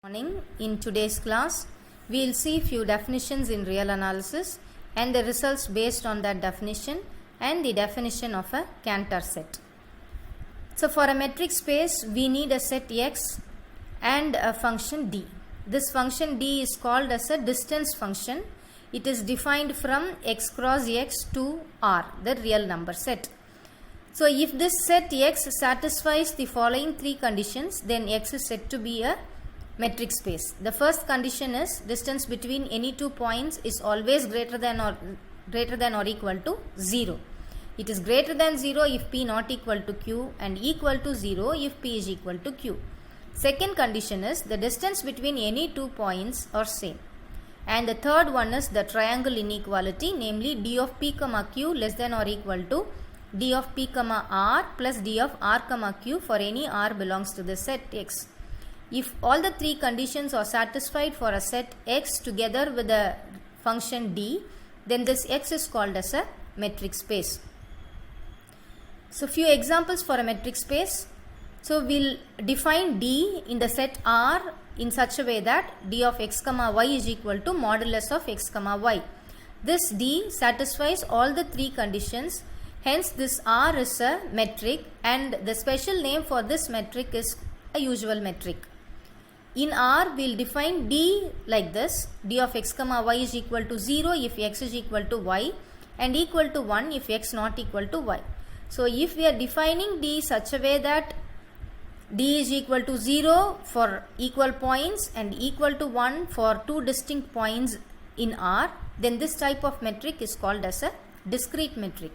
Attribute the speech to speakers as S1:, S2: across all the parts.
S1: Morning. In today's class, we will see few definitions in real analysis and the results based on that definition and the definition of a Cantor set. So for a metric space, we need a set X and a function D. This function D is called as a distance function. It is defined from X cross X to R, the real number set. So if this set X satisfies the following three conditions, then X is said to be a metric space. The first condition is distance between any two points is always greater than or equal to 0. It is greater than 0 if P not equal to Q and equal to 0 if P is equal to Q. Second condition is the distance between any two points are same. And the third one is the triangle inequality, namely D of P comma Q less than or equal to D of P comma R plus D of R comma Q for any R belongs to the set X. If all the three conditions are satisfied for a set X together with the function D, then this X is called as a metric space. So few examples for a metric space. So we'll define D in the set R in such a way that D of X comma Y is equal to modulus of X comma Y. This D satisfies all the three conditions. Hence this R is a metric and the special name for this metric is a usual metric. In R, we will define D like this. D of X comma Y is equal to 0 if X is equal to Y and equal to 1 if X not equal to Y. So if we are defining D such a way that D is equal to 0 for equal points and equal to 1 for two distinct points in R, then this type of metric is called as a discrete metric.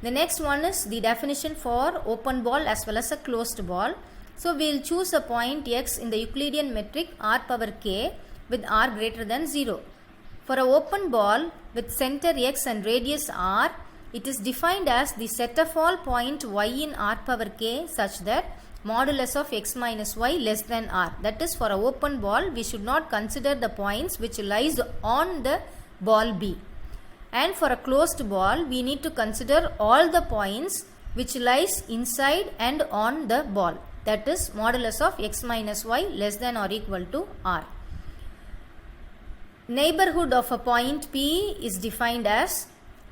S1: The next one is the definition for open ball as well as a closed ball. So we will choose a point X in the Euclidean metric R power K with R greater than 0. For an open ball with center X and radius R, it is defined as the set of all point Y in R power K such that modulus of X minus Y less than R. That is, for an open ball, we should not consider the points which lies on the ball B. And for a closed ball, we need to consider all the points which lies inside and on the ball. That is, modulus of X minus Y less than or equal to R. Neighborhood of a point P is defined as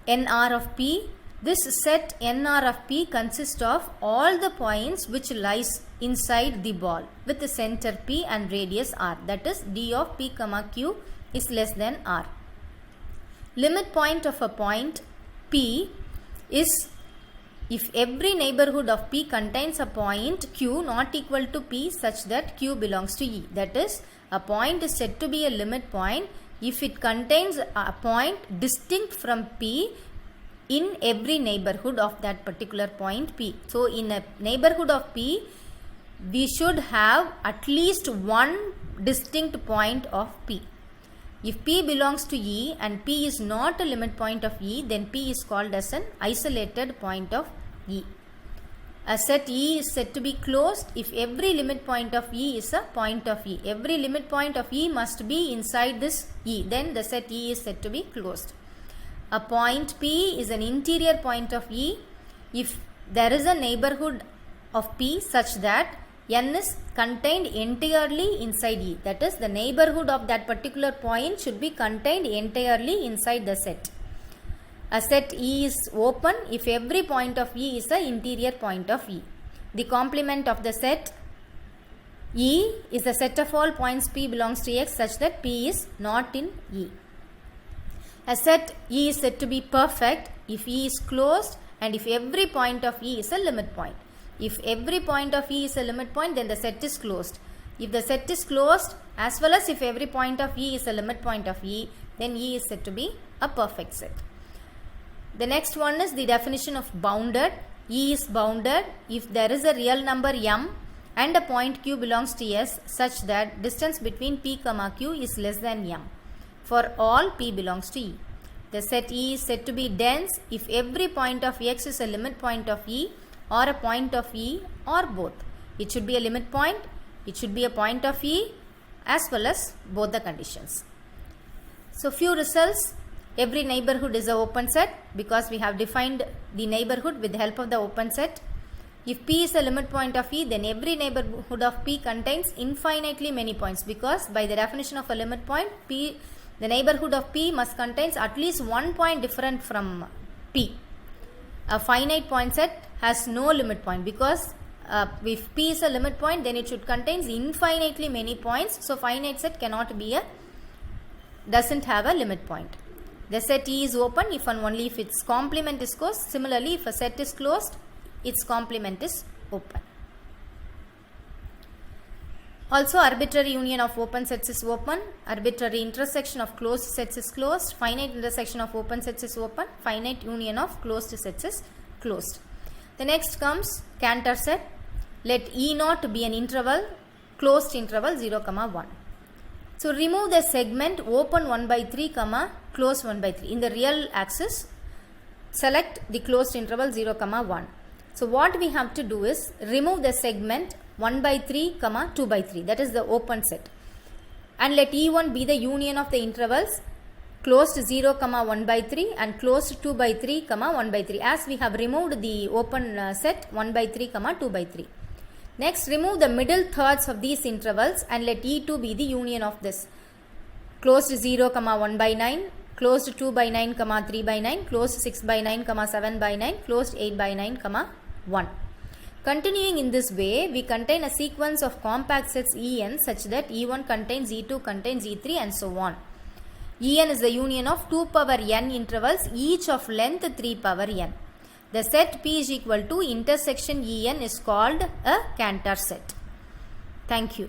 S1: NR of P. This set NR of P consists of all the points which lies inside the ball with the center P and radius R. That is, D of P comma Q is less than R. Limit point of a point P is if every neighborhood of P contains a point Q not equal to P such that Q belongs to E. That is, a point is said to be a limit point if it contains a point distinct from P in every neighborhood of that particular point P. So in a neighborhood of P, we should have at least one distinct point of P. If P belongs to E and P is not a limit point of E, then P is called as an isolated point of E. A set E is said to be closed if every limit point of E is a point of E. Every limit point of E must be inside this E. Then the set E is said to be closed. A point P is an interior point of E if there is a neighborhood of P such that N is contained entirely inside E. That is, the neighborhood of that particular point should be contained entirely inside the set. A set E is open if every point of E is an interior point of E. The complement of the set E is the set of all points P belongs to X such that P is not in E. A set E is said to be perfect if E is closed and if every point of E is a limit point. If every point of E is a limit point, then the set is closed. If the set is closed as well as if every point of E is a limit point of E, then E is said to be a perfect set. The next one is the definition of bounded. E is bounded if there is a real number M and a point Q belongs to S such that distance between P comma Q is less than M. For all P belongs to E. The set E is said to be dense if every point of X is a limit point of E or a point of E or both. It should be a limit point, it should be a point of E as well as both the conditions. So few results. Every neighborhood is an open set because we have defined the neighborhood with the help of the open set. If P is a limit point of E, then every neighborhood of P contains infinitely many points, because by the definition of a limit point, P, the neighborhood of P must contains at least one point different from P. A finite point set has no limit point, because if P is a limit point, then it should contains infinitely many points. So finite set cannot be doesn't have a limit point. The set E is open if and only if its complement is closed. Similarly, if a set is closed, its complement is open. Also, arbitrary union of open sets is open, arbitrary intersection of closed sets is closed, finite intersection of open sets is open, finite union of closed sets is closed. The next comes Cantor set. Let E naught be an interval, closed interval 0, 1. So, remove the segment open 1 by 3, closed 1 by 3. In the real axis, select the closed interval 0, 1. So, what we have to do is remove the segment 1 by 3, 2 by 3. That is the open set. And let E1 be the union of the intervals closed 0, 1 by 3 and closed 2 by 3, 1 by 3. As we have removed the open set 1 by 3, 2 by 3. Next, remove the middle thirds of these intervals and let E2 be the union of this. Closed 0, 1 by 9, closed 2 by 9, 3 by 9, closed 6 by 9, 7 by 9, closed 8 by 9, 1. Continuing in this way, we contain a sequence of compact sets En such that E1 contains E2 contains E3 and so on. En is the union of 2 power n intervals, each of length 3 power n. The set P is equal to intersection En is called a Cantor set. Thank you.